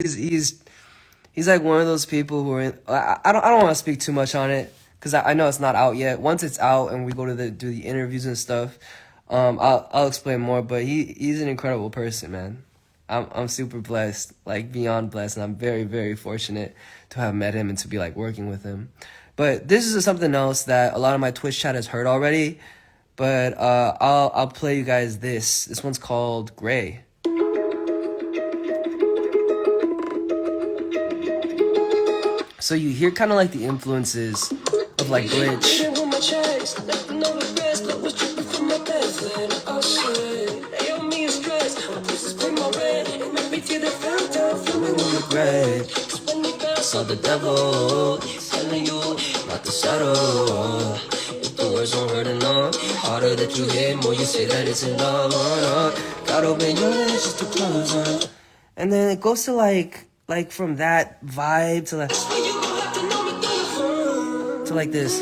he's he's like one of those people who are I don't want to speak too much on it because I know it's not out yet. Once it's out and we go to the do the interviews and stuff, I'll explain more. But he's an incredible person, man. I'm super blessed, like beyond blessed, and I'm very very fortunate to have met him and to be like working with him. But this is something else that a lot of my Twitch chat has heard already. But I'll play you guys this. This one's called Gray. So you hear kind of like the influences of like glitch. Saw the devil telling you not to settle. If the words don't hurt enough, harder that you hit, more you say that it's enough. Gotta open your lips just to close up. And then it goes to like from that vibe to like this.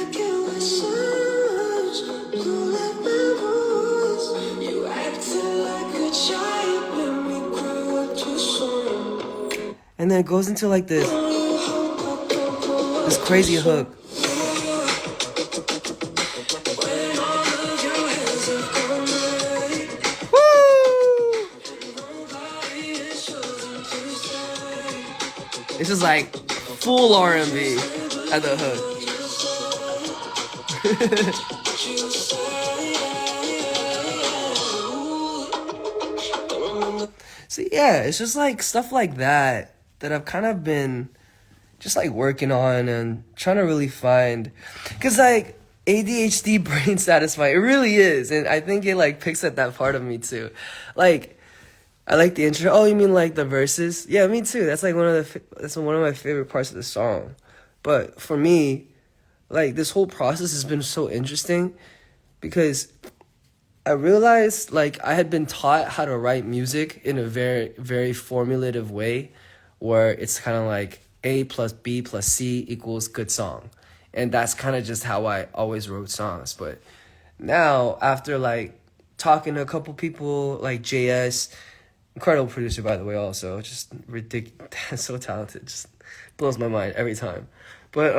And then it goes into like this crazy hook. Woo! It's just like full R&B at the hook. So yeah, it's just like stuff like that I've kind of been just like working on and trying to really find, cause like ADHD brain satisfying, it really is, and I think it like picks at that part of me too. Like I like the intro. Oh, you mean like the verses? Yeah, me too. That's like that's one of my favorite parts of the song. But for me, like this whole process has been so interesting because I realized like I had been taught how to write music in a very, very formulative way where it's kind of like A plus B plus C equals good song. And that's kind of just how I always wrote songs. But now, after like talking to a couple people like JS, incredible producer by the way, also just ridiculous, so talented, just blows my mind every time. But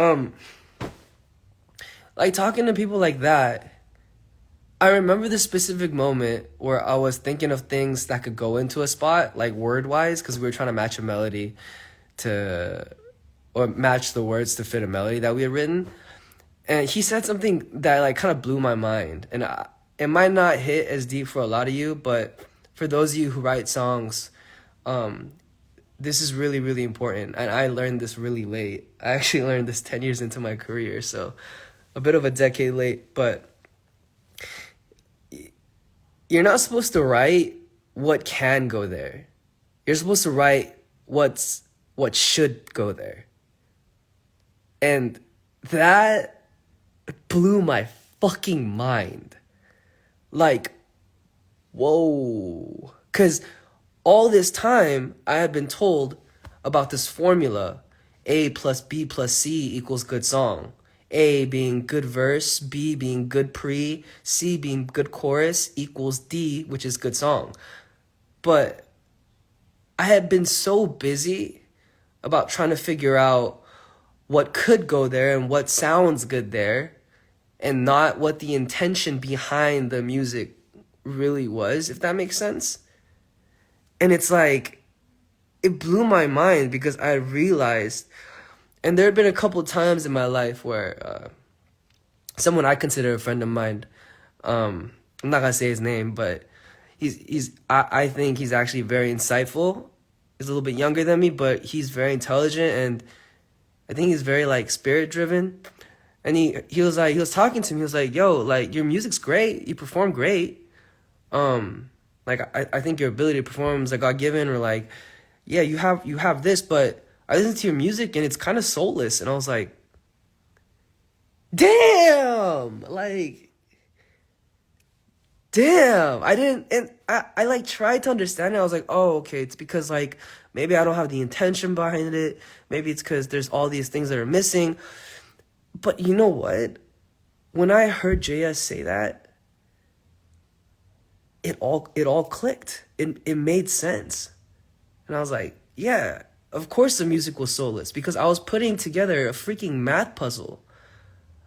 like talking to people like that, I remember this specific moment where I was thinking of things that could go into a spot, like word-wise, because we were trying to match a melody or match the words to fit a melody that we had written. And he said something that like kind of blew my mind. And it might not hit as deep for a lot of you, but for those of you who write songs, this is really, really important. And I learned this really late. I actually learned this 10 years into my career, so a bit of a decade late, but you're not supposed to write what can go there. You're supposed to write what should go there. And that blew my fucking mind. Like, whoa. Because all this time, I had been told about this formula. A plus B plus C equals good song. A being good verse, B being good pre, C being good chorus, equals D, which is good song. But I had been so busy about trying to figure out what could go there and what sounds good there, and not what the intention behind the music really was, if that makes sense. And it's like, it blew my mind because I realized, and there had been a couple times in my life where someone I consider a friend of mine, I'm not gonna say his name, but I think he's actually very insightful. He's a little bit younger than me, but he's very intelligent, and I think he's very like spirit driven. And he was talking to me. He was like, "Yo, like your music's great. You perform great. Like I think your ability to perform is like God given, or like, yeah, you have this, but I listen to your music and it's kind of soulless." And I was like, damn, like, damn. I didn't, and I like tried to understand it. I was like, oh, okay, it's because like maybe I don't have the intention behind it. Maybe it's because there's all these things that are missing. But you know what? When I heard JS say that, it all clicked. It made sense. And I was like, yeah, of course the music was soulless because I was putting together a freaking math puzzle.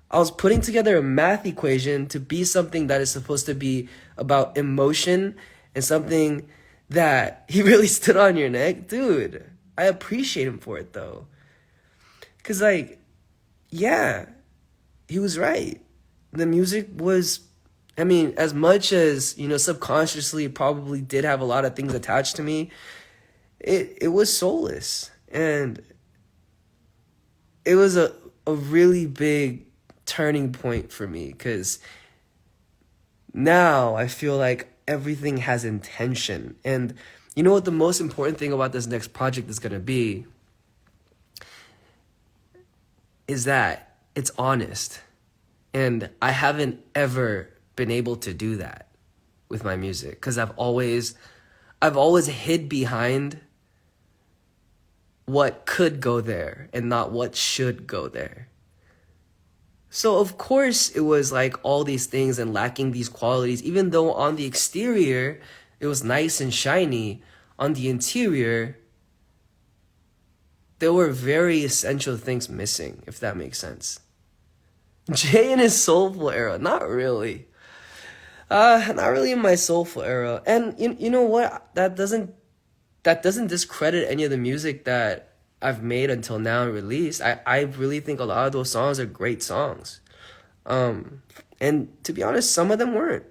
I was putting together a math equation to be something that is supposed to be about emotion and something that he really stood on your neck. Dude, I appreciate him for it though. Cause like, yeah, he was right. The music was, I mean, as much as, subconsciously probably did have a lot of things attached to me, it was soulless. And it was a really big turning point for me because now I feel like everything has intention. And you know what the most important thing about this next project is going to be? Is that it's honest. And I haven't ever been able to do that with my music because I've always hid behind what could go there and not what should go there. So of course it was like all these things and lacking these qualities, even though on the exterior it was nice and shiny, on the interior there were very essential things missing, if that makes sense. Jay in his soulful era, not really. Not really in my soulful era. And you know what? That doesn't discredit any of the music that I've made until now and released. I really think a lot of those songs are great songs. And to be honest, some of them weren't.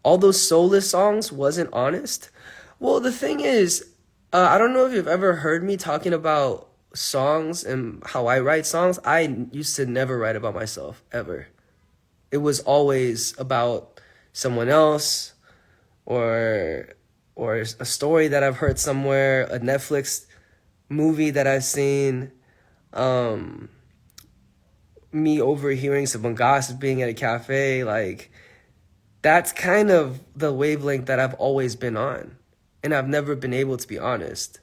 All those soulless songs wasn't honest. Well, the thing is, I don't know if you've ever heard me talking about songs and how I write songs. I used to never write about myself, ever. It was always about someone else or a story that I've heard somewhere, a Netflix movie that I've seen, me overhearing someone gossiping at a cafe. Like, that's kind of the wavelength that I've always been on. And I've never been able to be honest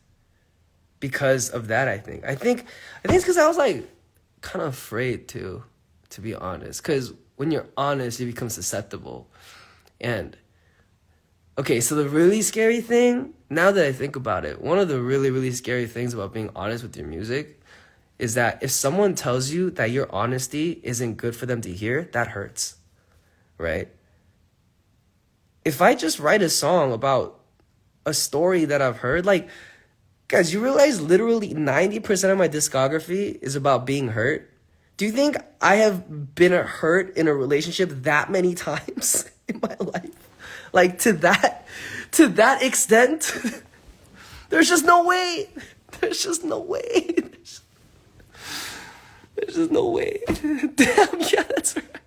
because of that, I think. I think it's because I was like kind of afraid to be honest. Because when you're honest, you become susceptible. And okay, so the really scary thing, now that I think about it, one of the really, really scary things about being honest with your music is that if someone tells you that your honesty isn't good for them to hear, that hurts, right? If I just write a song about a story that I've heard, like, guys, you realize literally 90% of my discography is about being hurt? Do you think I have been hurt in a relationship that many times in my life? Like, to that extent? There's just no way. There's just no way. There's just no way. Damn, yeah, that's right.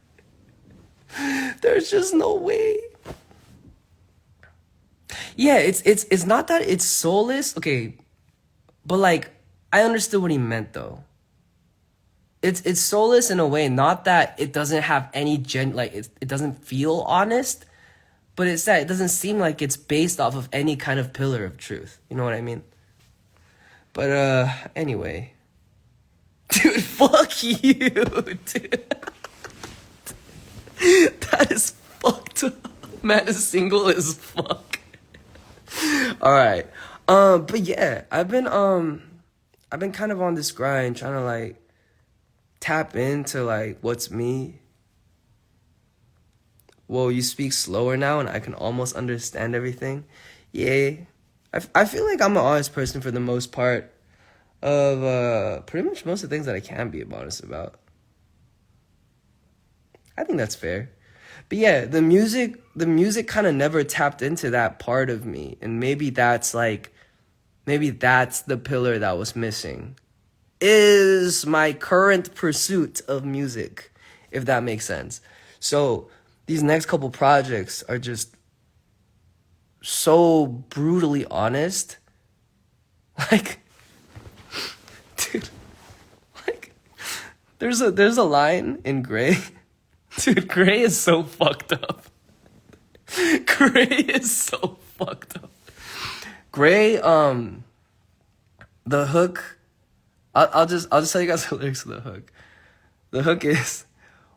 There's just no way. Yeah, it's not that it's soulless, okay, but like I understood what he meant though. It's soulless in a way, not that it doesn't have any it doesn't feel honest, but it's that it doesn't seem like it's based off of any kind of pillar of truth. You know what I mean? But anyway. Dude, fuck you, dude. That is fucked up. Man is single as fuck. All right. But yeah, I've been kind of on this grind trying to like tap into like what's me. Whoa, you speak slower now and I can almost understand everything. Yeah. I feel like I'm an honest person for the most part of pretty much most of the things that I can be honest about. I think that's fair. But yeah, the music kind of never tapped into that part of me. And maybe that's the pillar that was missing. Is my current pursuit of music, if that makes sense. So these next couple projects are just so brutally honest. Like, dude, like, there's a line in Gray. Dude, Gray is so fucked up. Gray is so fucked up. Gray, the hook, I'll just tell you guys the lyrics of the hook. The hook is,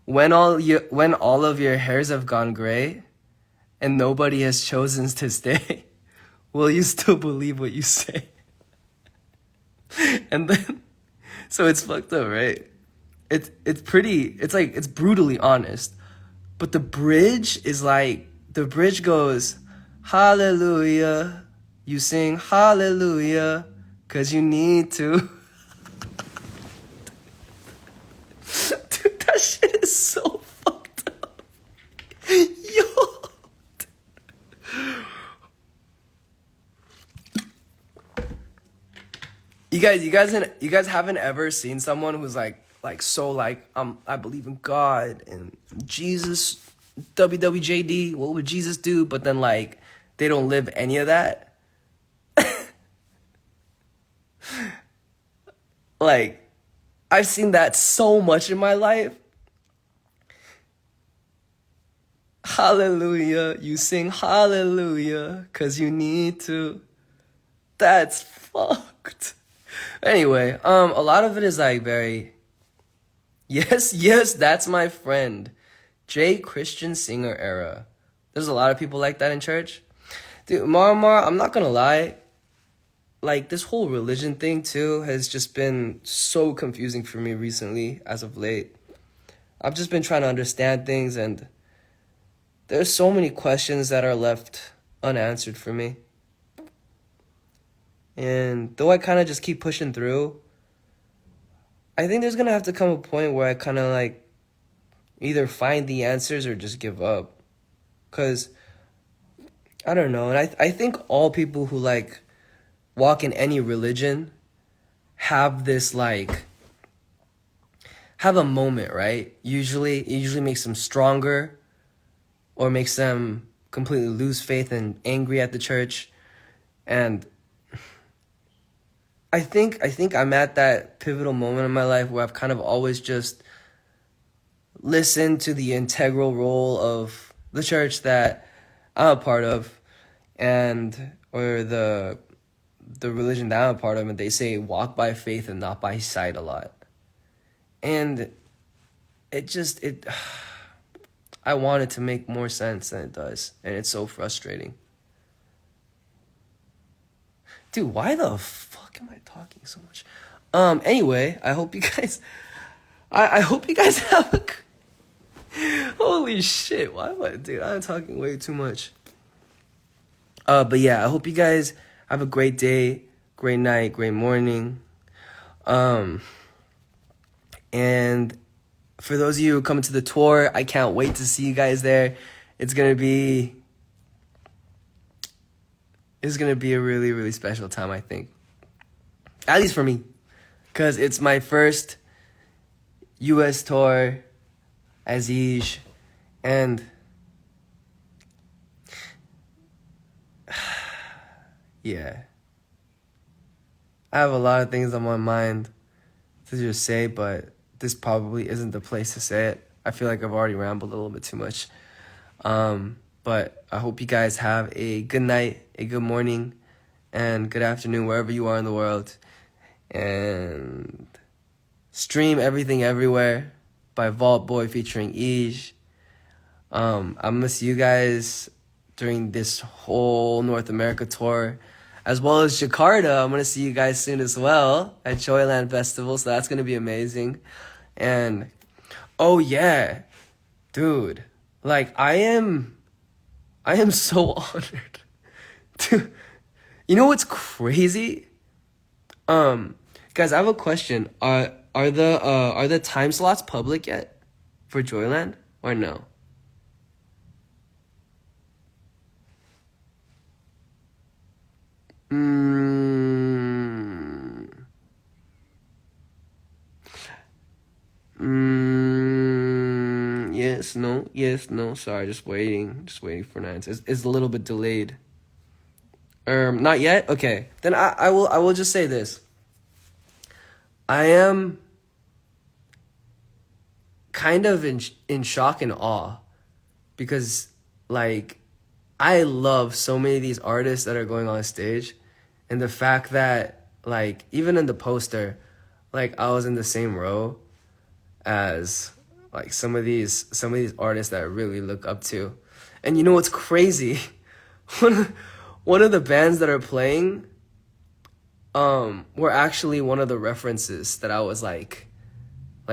when all of your hairs have gone gray and nobody has chosen to stay, will you still believe what you say? And then, so it's fucked up, right? It's brutally honest. But the bridge goes, Hallelujah. You sing Hallelujah, 'cause you need to. Dude, that shit is so fucked up. Yo. You guys haven't ever seen someone who's like so like I believe in God and Jesus, WWJD, what would Jesus do? But then like they don't live any of that. Like I've seen that so much in my life. Hallelujah, you sing hallelujah, 'cause you need to. That's fucked. Anyway, a lot of it is like very, yes, yes, that's my friend. J Christian singer era. There's a lot of people like that in church. Dude, Mar, I'm not gonna lie. Like, this whole religion thing, too, has just been so confusing for me recently, as of late. I've just been trying to understand things, and there's so many questions that are left unanswered for me. And though I kind of just keep pushing through, I think there's gonna have to come a point where I kind of like either find the answers or just give up. Because, I don't know, and I think all people who like walk in any religion have this like, have a moment, right? It usually makes them stronger or makes them completely lose faith and angry at the church. And I think I'm at that pivotal moment in my life where I've kind of always just listened to the integral role of the church that I'm a part of, and or the religion that I'm a part of, and they say walk by faith and not by sight a lot. And it I want it to make more sense than it does, and it's so frustrating. Dude, why the fuck am I talking so much? Anyway, I hope you guys I hope you guys have holy shit, why am I, dude, I'm talking way too much. But yeah, I hope you guys have a great day, great night, great morning. And for those of you who come to the tour, I can't wait to see you guys there. It's gonna be a really, really special time, I think. At least for me. Because it's my first US tour as Eaj. And yeah. I have a lot of things on my mind to just say, but this probably isn't the place to say it. I feel like I've already rambled a little bit too much. But I hope you guys have a good night, a good morning, and good afternoon wherever you are in the world. And stream Everything Everywhere by Vault Boy featuring Eaj. I'm gonna see you guys during this whole North America tour, as well as Jakarta. I'm gonna see you guys soon as well at Joyland Festival, so that's gonna be amazing. And oh yeah, dude, like I am so honored. Dude, you know what's crazy? Guys, I have a question. Are the time slots public yet for Joyland or no? Yes, no. Sorry, just waiting for an answer. It's a little bit delayed. Not yet. Okay, then I will just say this. I am kind of in shock and awe because like I love so many of these artists that are going on stage, and the fact that like even in the poster, like I was in the same row as like some of these artists that I really look up to. And you know what's crazy? One of the bands that are playing, were actually one of the references that I was like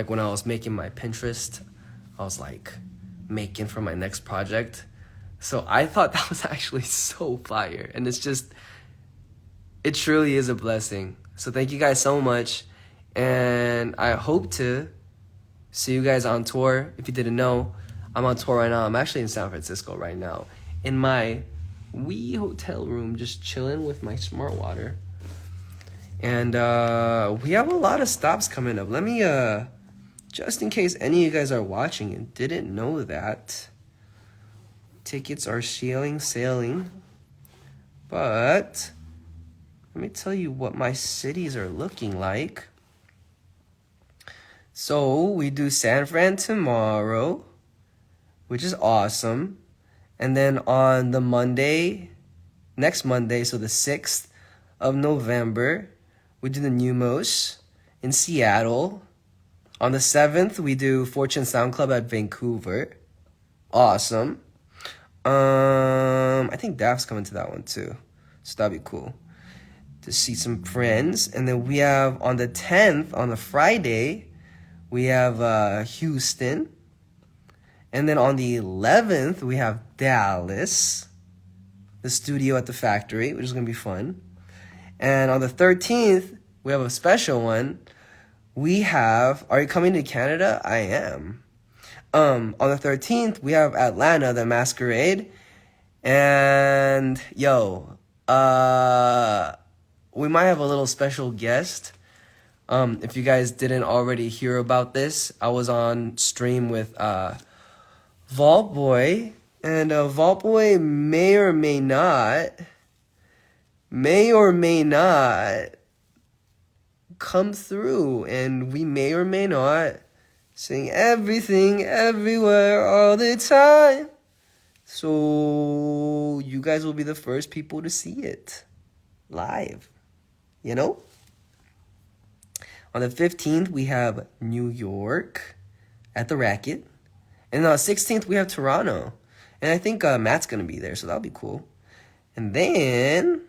when I was making my Pinterest, I was like making for my next project. So I thought that was actually so fire. And it truly is a blessing. So thank you guys so much. And I hope to see you guys on tour. If you didn't know, I'm on tour right now. I'm actually in San Francisco right now in my wee hotel room, just chilling with my smart water. And we have a lot of stops coming up. Let me, just in case any of you guys are watching and didn't know that, tickets are sailing. But let me tell you what my cities are looking like. So we do San Fran tomorrow, which is awesome. And then on the next Monday, so the 6th of November, we do the Numos in Seattle. On the 7th, we do Fortune Sound Club at Vancouver. Awesome. I think Daph's coming to that one too. So that'd be cool to see some friends. And then we have on the 10th, on the Friday, we have Houston. And then on the 11th, we have Dallas, the studio at the factory, which is going to be fun. And on the 13th, we have a special one. Are you coming to Canada? I am. On the 13th, we have Atlanta, the Masquerade. And, we might have a little special guest. If you guys didn't already hear about this, I was on stream with Vault Boy, and Vault Boy may or may not come through, and we may or may not sing everything, everywhere, all the time. So you guys will be the first people to see it live, On the 15th, we have New York at the Racket. And on the 16th, we have Toronto. And I think Matt's going to be there, so that'll be cool. And then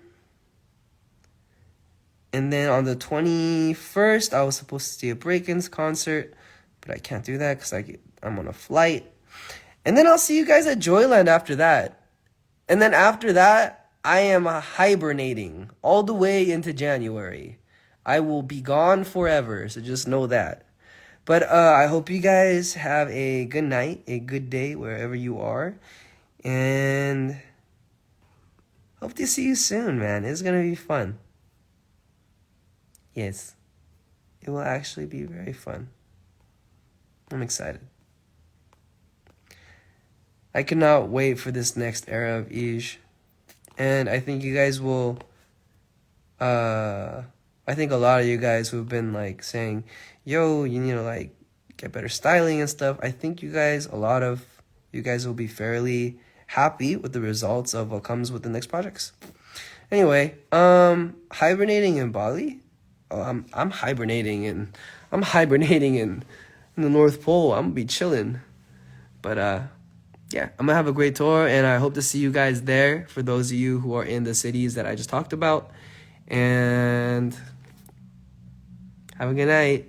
on the 21st, I was supposed to see a Break-Ins concert, but I can't do that because I'm on a flight. And then I'll see you guys at Joyland after that. And then after that, I am hibernating all the way into January. I will be gone forever, so just know that. But I hope you guys have a good night, a good day, wherever you are. And hope to see you soon, man. It's going to be fun. Yes, it will actually be very fun. I'm excited. I cannot wait for this next era of Eaj. And I think you guys will... I think a lot of you guys who've been saying, yo, you need to get better styling and stuff. I think a lot of you guys will be fairly happy with the results of what comes with the next projects. Anyway, hibernating in Bali. Oh, I'm hibernating in the North Pole. I'm gonna be chilling. But yeah, I'm gonna have a great tour, and I hope to see you guys there. For those of you who are in the cities that I just talked about, and have a good night.